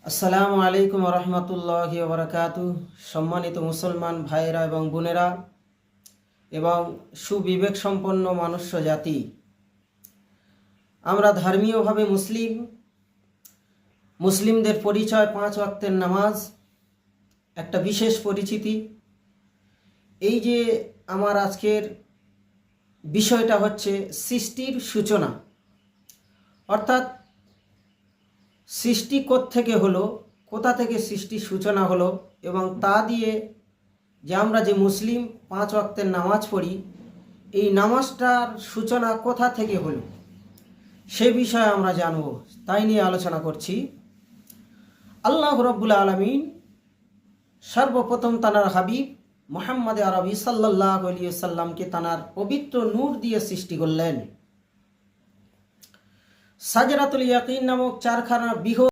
আসসালামু আলাইকুম রহমতুল্লাহি ওয়া বারাকাতুহু। সম্মানিত মুসলমান ভাইরা এবং বোনেরা এবং সুবিবেক সম্পন্ন মনুষ্য জাতি, আমরা ধর্মীয়ভাবে মুসলিমদের পরিচয় 5 ওয়াক্তের নামাজ, একটা বিশেষ পরিচিতি। এই যে আমার আজকের বিষয়টা হচ্ছে সৃষ্টির সূচনা, অর্থাৎ সৃষ্টি থেকে হলো, কোথা থেকে সৃষ্টির সূচনা হলো, এবং তা দিয়ে যে আমরা যে মুসলিম 5 ওয়াক্তের নামাজ পড়ি, এই নামাজটার সূচনা কোথা থেকে হলো সে বিষয়ে আমরা জানব। তাই নিয়ে আলোচনা করছি। আল্লাহ রাব্বুল আলামিন সর্বপ্রথম তানার হাবিব মুহাম্মদ আরবি সাল্লাল্লাহু আলাইহি ওয়াসাল্লামকে তানার পবিত্র নূর দিয়ে সৃষ্টি করলেন। সাজরাতুল ইয়াকিন নামক চারখানা বৃহৎ